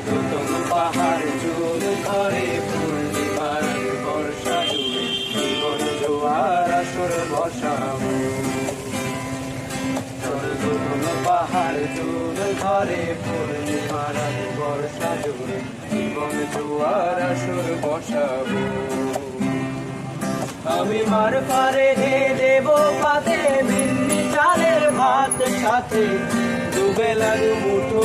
দুতম পাহাড় চুল ধরে পূর্ণিমার বর্ষা জুড়ে জীবন জোয়ার আসর বসাবো। দুতম পাহাড় চুল ধরে পূর্ণিমার বর্ষা জুড়ে জীবন জোয়ার আসর বসাবো। আমি মার পারে দেব পাতে ভিন্নি চালের ভাত সাথে দুবেলার মুঠো